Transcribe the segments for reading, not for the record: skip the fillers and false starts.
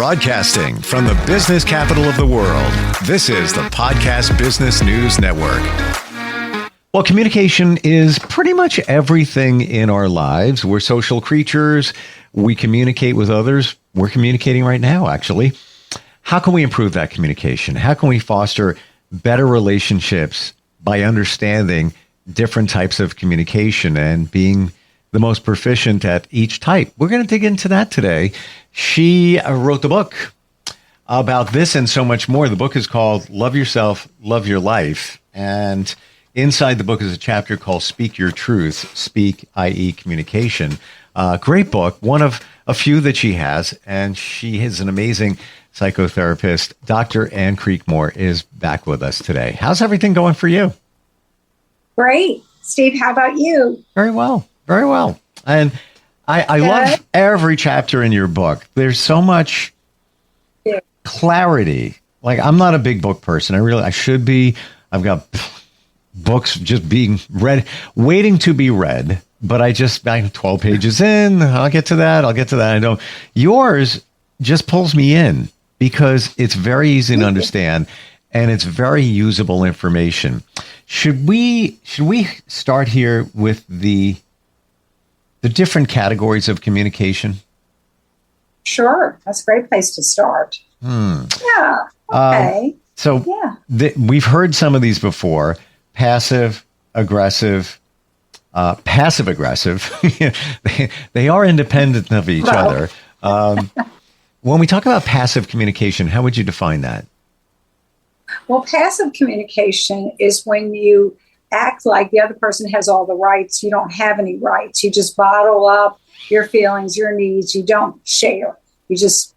Broadcasting from the business capital of the world, this is the Podcast Business News Network. Well, communication is pretty much everything in our lives. We're social creatures. We communicate with others. We're communicating right now, actually. How can we improve that communication? How can we foster better relationships by understanding different types of communication and being the most proficient at each type? We're going to dig into that today. She wrote the book about this and so much more. The book is called Love Yourself, Love Your Life. And inside the book is a chapter called Speak Your Truth, Speak, i.e. communication. Great book, one of a few that she has. And she is an amazing psychotherapist. Dr. Ann Creekmore is back with us today. How's everything going for you? Great. Steve, how about you? Very well. Very well. And I love every chapter in your book. There's so much clarity. Like, I'm not a big book person. I should be. I've got books just being read, waiting to be read. But I'm 12 pages in. I'll get to that. I don't. Yours just pulls me in because it's very easy to understand and it's very usable information. Should we start here with the different categories of communication? Sure. That's a great place to start. Yeah. Okay. We've heard some of these before. Passive, aggressive, passive-aggressive. They are independent of each other. When we talk about passive communication, how would you define that? Well, passive communication is when you act like the other person has all the rights. You don't have any rights. You just bottle up your feelings, your needs. You don't share. You just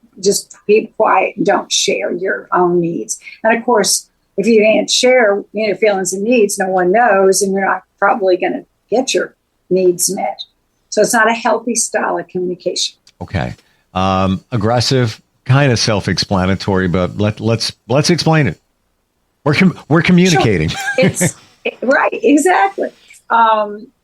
be quiet and don't share your own needs. And of course, if you can't share your feelings and needs, no one knows, and you're not probably going to get your needs met. So it's not a healthy style of communication. Okay. Aggressive, kind of self-explanatory, but let's explain it. We're communicating. Sure. Right, exactly.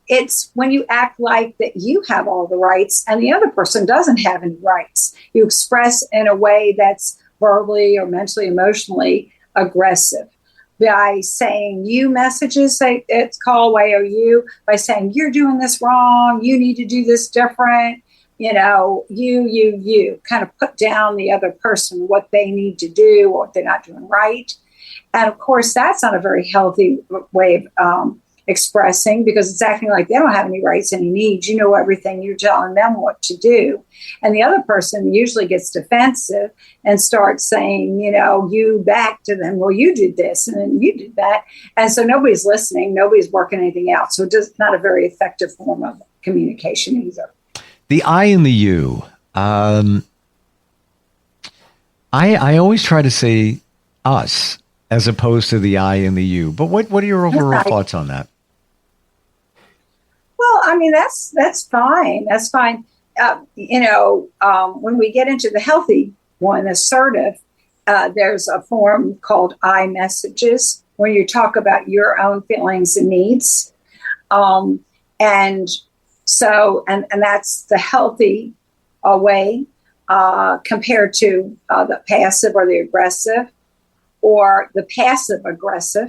It's when you act like that you have all the rights and the other person doesn't have any rights. You express in a way that's verbally or mentally, emotionally aggressive. By saying you messages, it's call away or you, by saying you're doing this wrong, you need to do this different, you kind of put down the other person, what they need to do or what they're not doing right. And of course, that's not a very healthy way of expressing, because it's acting like they don't have any rights, any needs. You know everything. You're telling them what to do. And the other person usually gets defensive and starts saying, you back to them. Well, you did this and then you did that. And so nobody's listening. Nobody's working anything out. So it's just not a very effective form of communication either. The I and the you. I always try to say us as opposed to the I and the you. But what are your overall thoughts on that? Well, I mean, that's fine. That's fine. When we get into the healthy one, assertive, there's a form called I messages where you talk about your own feelings and needs. And that's the healthy way compared to the passive or the aggressive. Or the passive aggressive,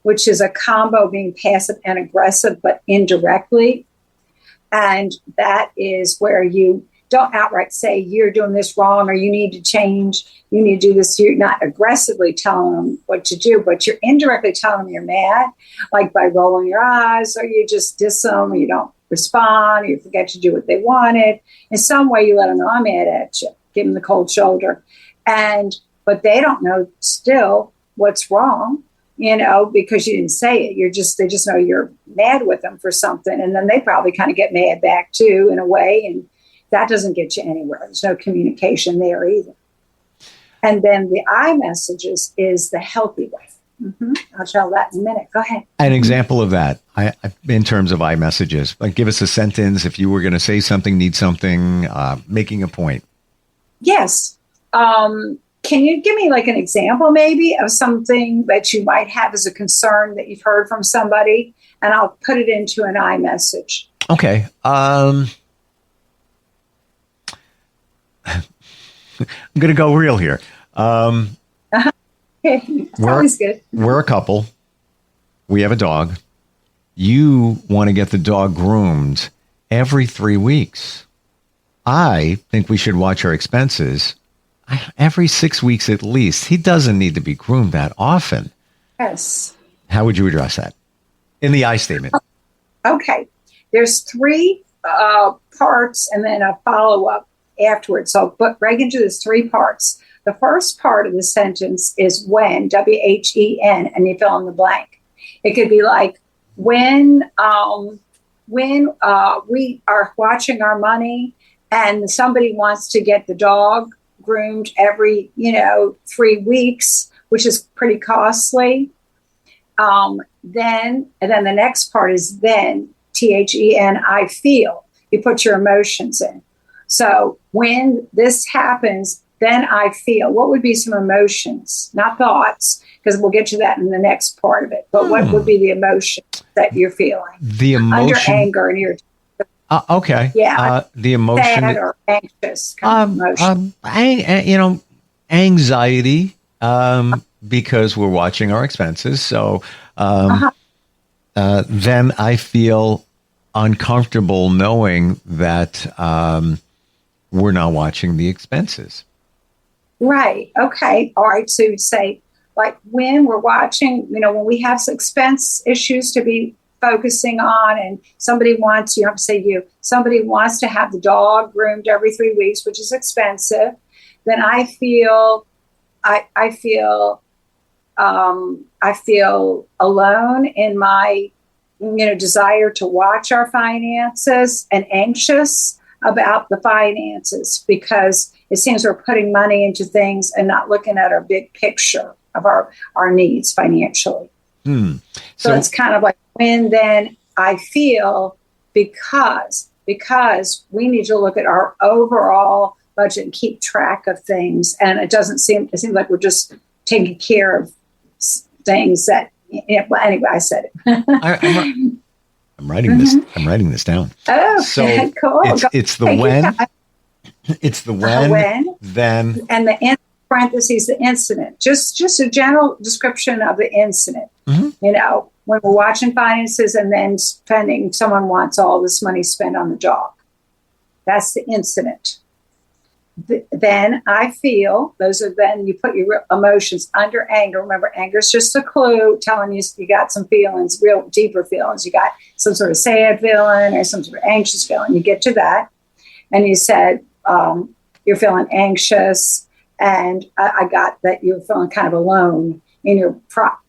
which is a combo being passive and aggressive, but indirectly. And that is where you don't outright say you're doing this wrong or you need to change, you need to do this. You're not aggressively telling them what to do, but you're indirectly telling them you're mad, like by rolling your eyes, or you just diss them, or you don't respond, or you forget to do what they wanted. In some way, you let them know I'm mad at you, give them the cold shoulder. But they don't know still what's wrong, because you didn't say it. They just know you're mad with them for something. And then they probably kind of get mad back too, in a way. And that doesn't get you anywhere. There's no communication there either. And then the I messages is the healthy way. Mm-hmm. I'll tell that in a minute. Go ahead. An example of that, in terms of I messages, like give us a sentence. If you were going to say something, need something, making a point. Yes. Can you give me like an example maybe of something that you might have as a concern that you've heard from somebody, and I'll put it into an I message. Okay. I'm going to go real here. It's always good. We're a couple. We have a dog. You want to get the dog groomed every 3 weeks. I think we should watch our expenses every 6 weeks at least. He doesn't need to be groomed that often. Yes. How would you address that in the I statement? Okay. There's 3 parts and then a follow-up afterwards. So break into this 3 parts. The first part of the sentence is when, W-H-E-N, and you fill in the blank. It could be like, when we are watching our money and somebody wants to get the dog groomed every, 3 weeks, which is pretty costly. Then the next part is then, T-H-E-N, I feel. You put your emotions in. So when this happens, then I feel. What would be some emotions, not thoughts, because we'll get to that in the next part of it. But what would be the emotion that you're feeling? The emotion. Under anger and irritation. Okay. Yeah. The emotion. Sad or anxious kind of emotion. Anxiety, because we're watching our expenses. So then I feel uncomfortable knowing that we're not watching the expenses. Right. Okay. All right. So you'd say, like, when we're watching, when we have some expense issues to be focusing on, and somebody wants, you don't have to say you, somebody wants to have the dog groomed every 3 weeks, which is expensive, then I feel alone in my, desire to watch our finances and anxious about the finances because it seems we're putting money into things and not looking at our big picture of our needs financially. So it's kind of like when then I feel because we need to look at our overall budget and keep track of things. And it seems like we're just taking care of things that, well, anyway, I said it. I'm writing this. I'm writing this down. Oh, so cool. It's the when. It's the when, then, and the in parentheses the incident. Just a general description of the incident. When we're watching finances and then spending, someone wants all this money spent on the dog. That's the incident. Then I feel, those are then you put your emotions under anger. Remember, anger is just a clue telling you got some feelings, real deeper feelings. You got some sort of sad feeling or some sort of anxious feeling. You get to that. And you said you're feeling anxious. And I got that you're feeling kind of alone in your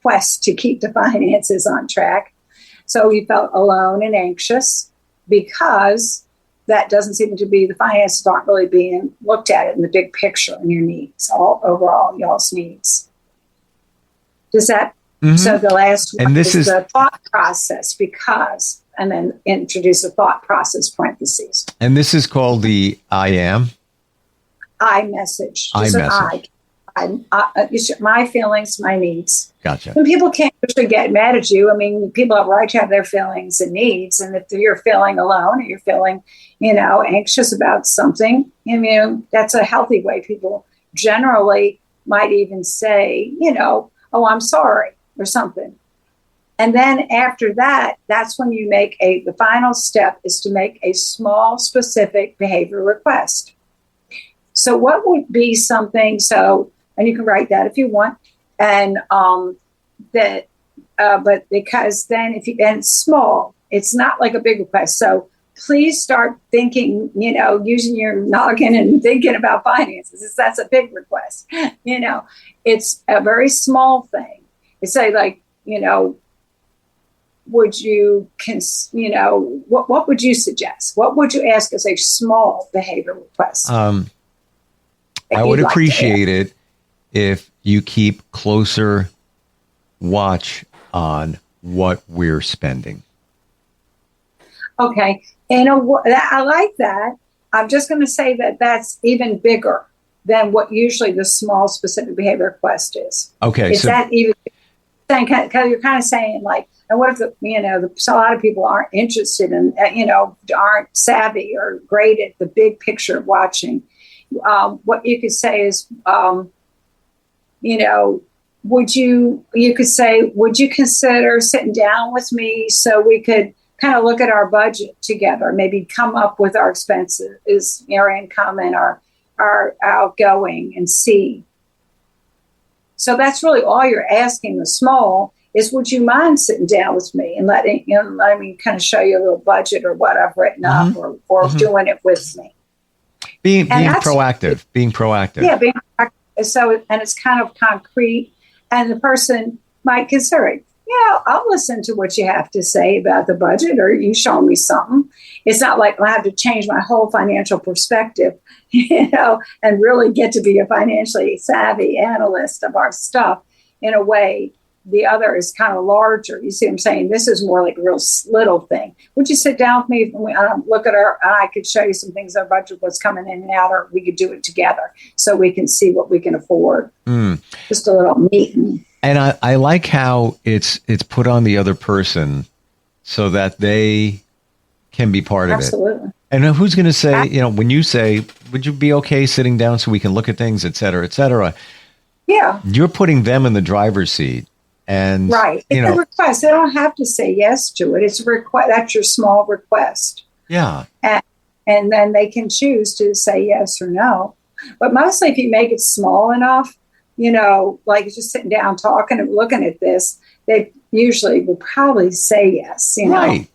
quest to keep the finances on track. So you felt alone and anxious because that doesn't seem to be, the finances aren't really being looked at in the big picture in your needs, all overall, y'all's needs. Does that, so the last one is the thought process because, and then introduce the thought process parentheses. And this is called the I am? I message. I message. My feelings, my needs. Gotcha. And people can't usually get mad at you. I mean, people have a right to have their feelings and needs. And if you're feeling alone or you're feeling, anxious about something, that's a healthy way. People generally might even say, oh, I'm sorry or something. And then after that, that's when you make the final step is to make a small, specific behavior request. So what would be something, and you can write that if you want, and but because then and it's small, it's not like a big request. So please start thinking, using your noggin and thinking about finances. That's a big request. It's a very small thing. It's like, would you, what would you suggest? What would you ask as a small behavior request? I would appreciate it if you keep closer watch on what we're spending. Okay. I like that. I'm just going to say that that's even bigger than what usually the small specific behavior request is. Okay. Is that even saying, because you're kind of saying like, and what if a lot of people aren't interested in, aren't savvy or great at the big picture of watching, what you could say is, you know, you could say, would you consider sitting down with me so we could kind of look at our budget together, maybe come up with our expenses, our income and our outgoing, and see. So that's really all you're asking. The small is, would you mind sitting down with me and letting me kind of show you a little budget or what I've written up, or doing it with me. Being proactive. Yeah, being proactive. So, and it's kind of concrete, and the person might consider it. Yeah, I'll listen to what you have to say about the budget, or you show me something. It's not like I have to change my whole financial perspective, and really get to be a financially savvy analyst of our stuff in a way. The other is kind of larger. You see what I'm saying? This is more like a real little thing. Would you sit down with me and we look at I could show you some things, our budget, what's coming in and out, or we could do it together so we can see what we can afford. Just a little meeting. And I like how it's put on the other person so that they can be part of it. Absolutely. And who's going to say, when you say, would you be okay sitting down so we can look at things, et cetera, et cetera? Yeah. You're putting them in the driver's seat. And right. It's a request. They don't have to say yes to it. It's a request. That's your small request. Yeah. And then they can choose to say yes or no. But mostly if you make it small enough, like just sitting down, talking and looking at this, they usually will probably say yes.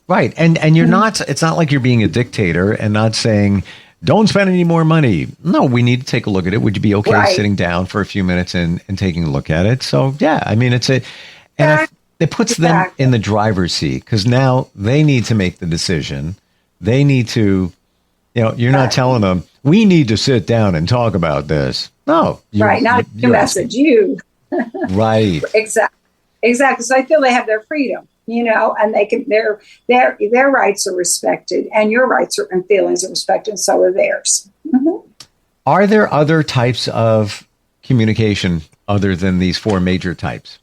Right. And you're not, it's not like you're being a dictator and not saying, don't spend any more money. No, we need to take a look at it. Would you be okay sitting down for a few minutes and taking a look at it? So, yeah, I mean, it puts them in the driver's seat because now they need to make the decision. They need to, you're not telling them, we need to sit down and talk about this. No. Not your message, you. Right. Exactly. So I feel they have their freedom. And they can their rights are respected, and your rights and feelings are respected, and so are theirs. Mm-hmm. Are there other types of communication other than these four major types?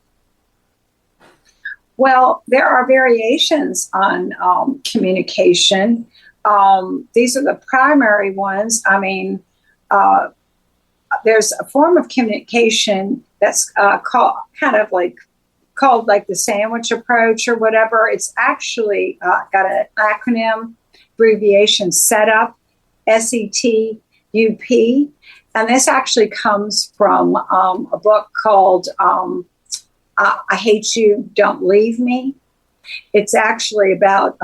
Well, there are variations on communication. These are the primary ones. I mean, there's a form of communication that's called the sandwich approach or whatever. It's actually got an acronym, abbreviation, SETUP, SETUP. And this actually comes from a book called I Hate You, Don't Leave Me. It's actually about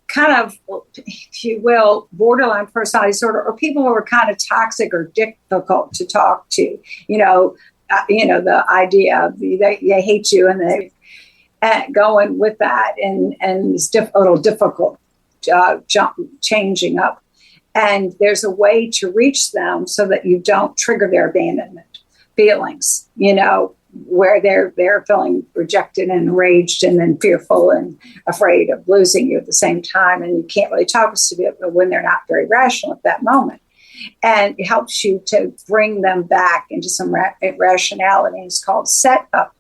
kind of, if you will, borderline personality disorder, or people who are kind of toxic or difficult to talk to. The idea of they hate you, and they going with that, and it's a little difficult changing up. And there's a way to reach them so that you don't trigger their abandonment feelings, where they're feeling rejected and enraged and then fearful and afraid of losing you at the same time. And you can't really talk to people when they're not very rational at that moment. And it helps you to bring them back into some rationality. It's called SETUP.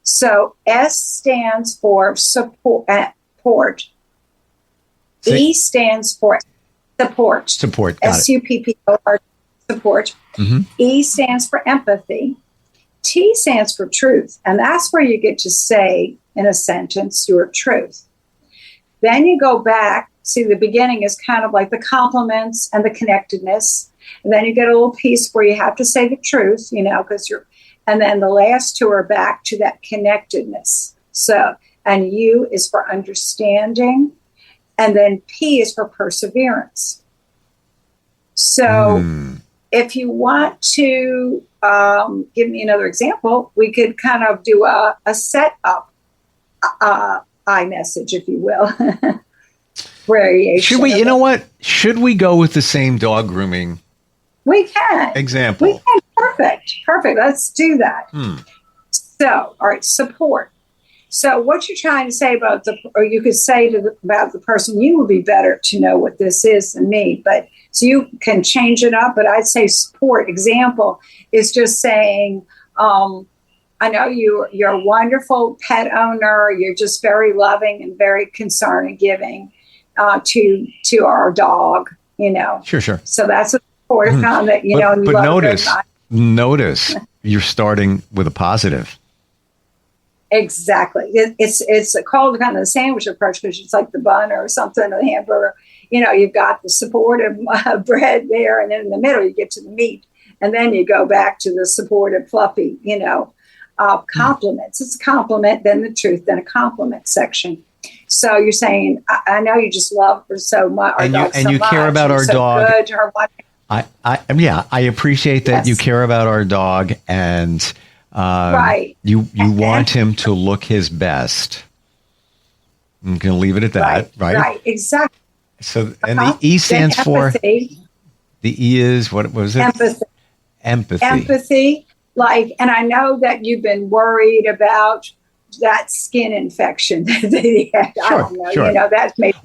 So S stands for support. E stands for support. Support. SUPPOR, support. Mm-hmm. E stands for empathy. T stands for truth. And that's where you get to say in a sentence your truth. Then you go back. See, the beginning is kind of like the compliments and the connectedness. And then you get a little piece where you have to say the truth, because and then the last two are back to that connectedness. So, and U is for understanding. And then P is for perseverance. So if you want to give me another example, we could kind of do a SETUP iMessage, if you will. Variation. Should we, should we go with the same dog grooming? We can. Example. We can. Perfect. Let's do that. So, all right, support. So what you're trying to say about or you could say about the person, you would be better to know what this is than me, but so you can change it up, but I'd say support. Example is just saying, I know you're a wonderful pet owner. You're just very loving and very concerned and giving to our dog, Sure. So that's supportive comment, and you but love notice you're starting with a positive. Exactly. It's called kind of the sandwich approach because it's like the bun or something, the hamburger. You've got the supportive bread there, and then in the middle you get to the meat, and then you go back to the supportive, fluffy, compliments. It's a compliment, then the truth, then a compliment section. So you're saying, I know you just love her so much, and you care about our dog. Good to her. I appreciate that you care about our dog, and right. You want him to look his best. I'm going to leave it at that, right? Right, exactly. So, and the E stands for? The E is, what was it? Empathy. And I know that you've been worried about that skin infection that he had. Sure, I don't know. Sure. That's maybe.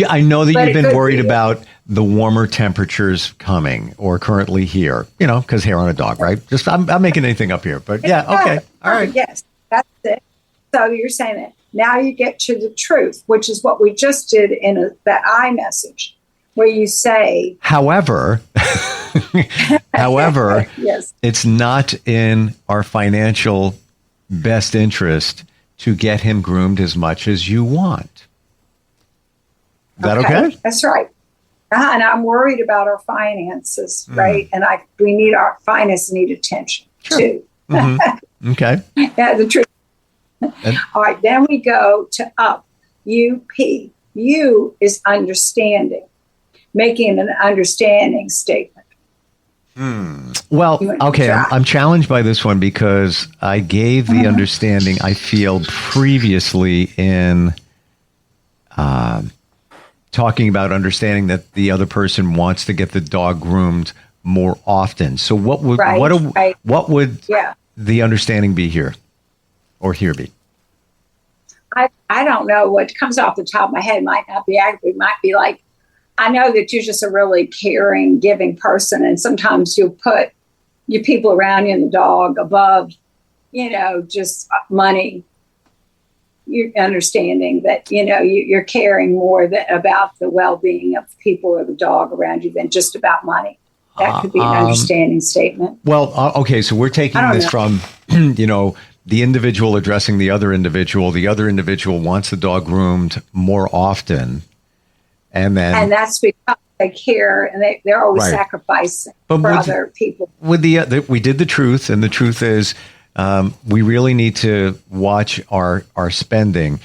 I know that you've been worried about the warmer temperatures coming or currently here, because hair on a dog, right? Just, I'm making anything up here, but yeah. Okay. All right. Yes, that's it. So you're saying that now you get to the truth, which is what we just did in that I message, where you say, however, yes, it's not in our financial best interest to get him groomed as much as you want. Is that okay? That's right. And I'm worried about our finances, right? And our finances need attention too. Mm-hmm. Okay. Yeah, the truth. All right, then we go to up. UP. U is understanding, making an understanding statement. Well, okay, I'm challenged by this one because I gave the understanding I feel previously in talking about understanding that the other person wants to get the dog groomed more often. So what would the understanding be here or here be? I don't know what comes off the top of my head. Might not be accurate. Might be like, I know that you're just a really caring, giving person, and sometimes you'll put your people around you and the dog above, just money. You're understanding that, you're caring more about the well-being of people or the dog around you than just about money. That could be an understanding statement. Well, okay, so we're taking this from, the individual addressing the other individual. The other individual wants the dog groomed more often. And that's because they care and they're always sacrificing for other people. With we did the truth, and the truth is we really need to watch our spending.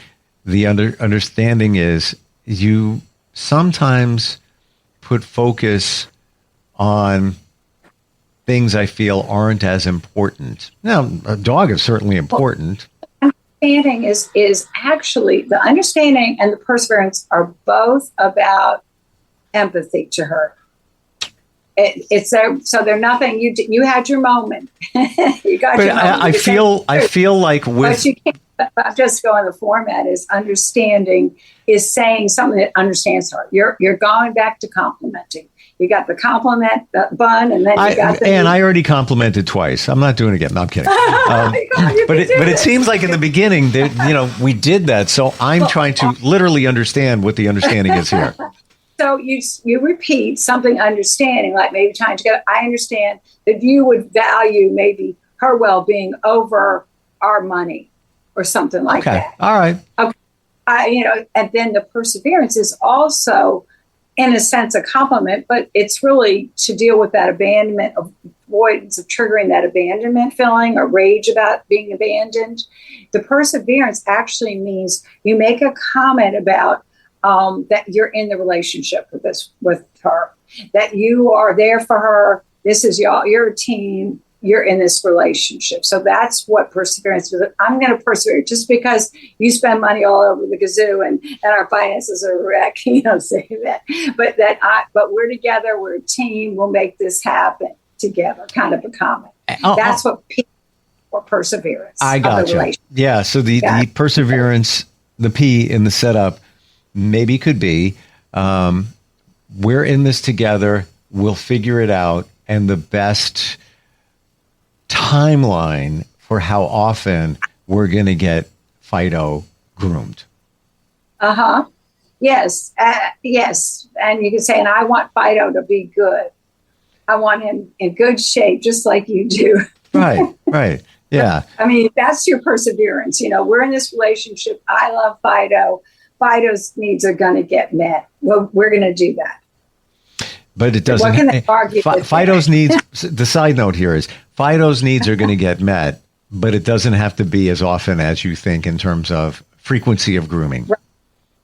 The understanding is you sometimes put focus on things I feel aren't as important. Now, a dog is certainly important. Understanding is actually the understanding and the perseverance are both about empathy to her. So they're nothing. You had your moment. You got your moment. I feel like with. But you can't. I'm just going. The format is understanding is saying something that understands her. You're going back to complimenting. You got the compliment, the bun, and then you got the... And I already complimented twice. I'm not doing it again. No, I'm kidding. But it seems like in the beginning, that, we did that. So I'm trying to literally understand what the understanding is here. So you repeat something understanding, like maybe trying to get, I understand that you would value maybe her well-being over our money or something like that. All right. Okay. And then the perseverance is also, in a sense, a compliment, but it's really to deal with that abandonment, avoidance of triggering that abandonment feeling or rage about being abandoned. The perseverance actually means you make a comment about that you're in the relationship with her, that you are there for her. This is your team. You're in this relationship. So that's what perseverance is. I'm going to persevere just because you spend money all over the gazoo and our finances are a wreck. Say that. But we're together. We're a team. We'll make this happen together. Kind of a comment. That's what people for perseverance. I gotcha. Yeah. So the perseverance, the P in the setup maybe could be, we're in this together. We'll figure it out. And the best timeline for how often we're going to get Fido groomed. Yes. Yes. And you can say, and I want Fido to be good. I want him in good shape, just like you do. Right. Yeah. I mean, that's your perseverance. We're in this relationship. I love Fido. Fido's needs are going to get met. Well, we're going to do that. But it doesn't. What can they argue with Fido's needs, the side note here is Fido's needs are going to get met, but it doesn't have to be as often as you think in terms of frequency of grooming. Right.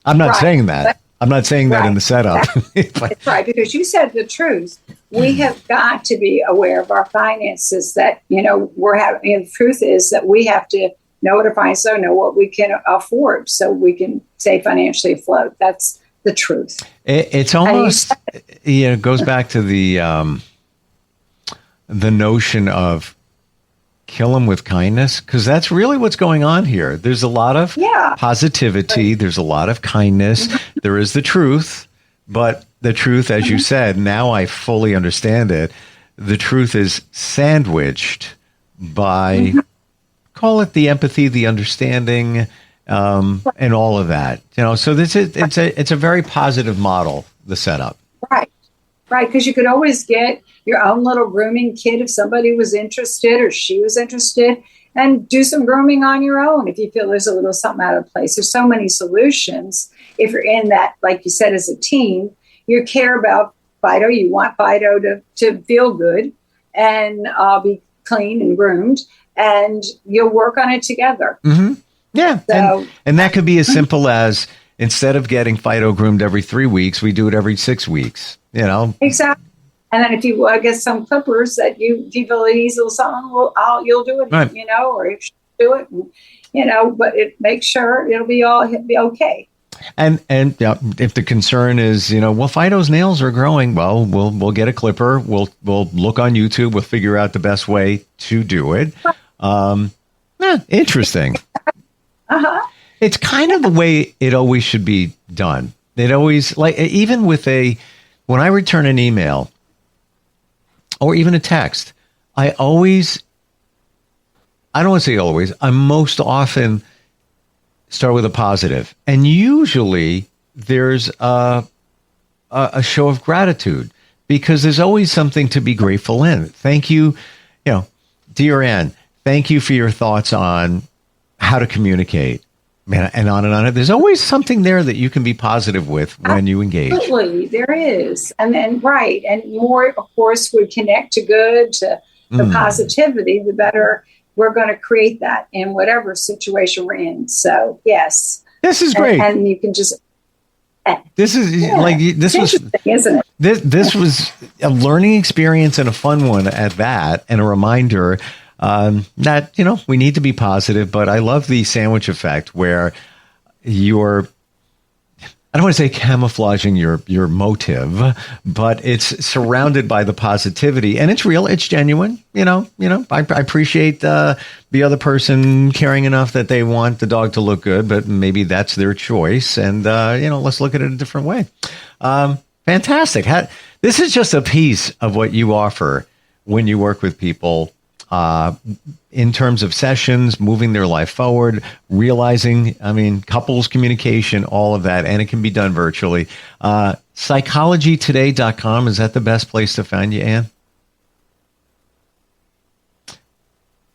I'm not saying that. I'm not saying that in the setup. That's right, because you said the truth. We have got to be aware of our finances that, we're having. And the truth is that we have to know what to find, so know what we can afford so we can stay financially afloat. That's the truth. It's almost, it goes back to the notion of kill them with kindness, because that's really what's going on here. There's a lot of positivity. There's a lot of kindness. There is the truth, but the truth, as you said, now I fully understand it. The truth is sandwiched by, call it the empathy, the understanding, and all of that. So it's a very positive model, the setup. Right, because you could always get your own little grooming kit if somebody was interested or she was interested, and do some grooming on your own if you feel there's a little something out of place. There's so many solutions. If you're in that, like you said, as a teen, you care about Fido. You want Fido to feel good and be clean and groomed, and you'll work on it together. Mm-hmm. Yeah, so, and that could be as simple as, instead of getting Fido groomed every 3 weeks, we do it every 6 weeks. Exactly. And then if you get some clippers that you feel it needs a little something, you'll do it. Right. Or you should do it. But make sure it'll be okay. And if the concern is, Fido's nails are growing, well, we'll get a clipper. We'll look on YouTube. We'll figure out the best way to do it. Interesting. It's kind of the way it always should be done. It always, like, even with when I return an email or even a text, I don't want to say always, I most often start with a positive. And usually there's a show of gratitude, because there's always something to be grateful in. Thank you, dear Ann, thank you for your thoughts on how to communicate. And on and on. There's always something there that you can be positive with when you engage. Absolutely, there is. And then, and more, of course, we connect to good, to the positivity, the better we're going to create that in whatever situation we're in. So, yes. This is great. And you can just... This is this was, isn't it? This was a learning experience and a fun one at that, and a reminder that, we need to be positive, but I love the sandwich effect where you're, I don't want to say camouflaging your motive, but it's surrounded by the positivity, and it's real, it's genuine. I appreciate the other person caring enough that they want the dog to look good, but maybe that's their choice. And, let's look at it a different way. Fantastic. This is just a piece of what you offer when you work with people, in terms of sessions, moving their life forward, realizing, couples communication, all of that, and it can be done virtually. Psychologytoday.com, is that the best place to find you, Ann?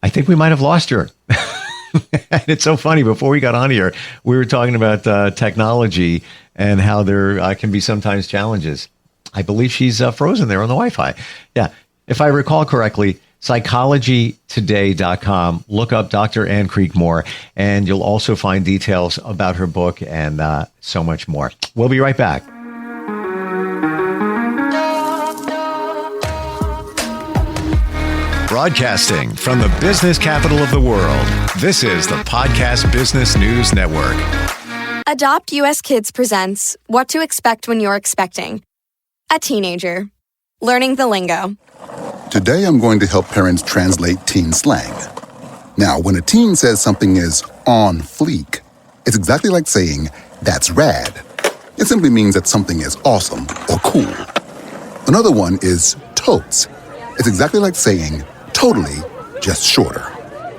I think we might have lost her. It's so funny. Before we got on here, we were talking about technology and how there can be sometimes challenges. I believe she's frozen there on the Wi-Fi. Yeah. If I recall correctly, psychologytoday.com. Look up Dr. Ann Creekmore, and you'll also find details about her book and so much more. We'll be right back. Broadcasting from the business capital of the world, this is the Podcast Business News Network. Adopt US Kids presents What to Expect When You're Expecting. A teenager. Learning the lingo. Today, I'm going to help parents translate teen slang. Now, when a teen says something is on fleek, it's exactly like saying, that's rad. It simply means that something is awesome or cool. Another one is totes. It's exactly like saying, totally, just shorter.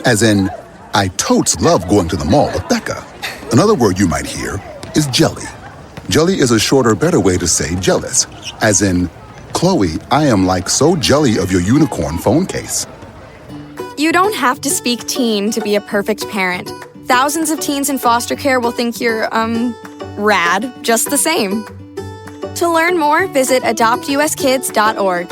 As in, I totes love going to the mall with Becca. Another word you might hear is jelly. Jelly is a shorter, better way to say jealous. As in, Chloe, I am like so jelly of your unicorn phone case. You don't have to speak teen to be a perfect parent. Thousands of teens in foster care will think you're, rad just the same. To learn more, visit adoptuskids.org.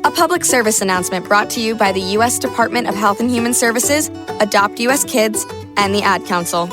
A public service announcement brought to you by the U.S. Department of Health and Human Services, Adopt U.S. Kids, and the Ad Council.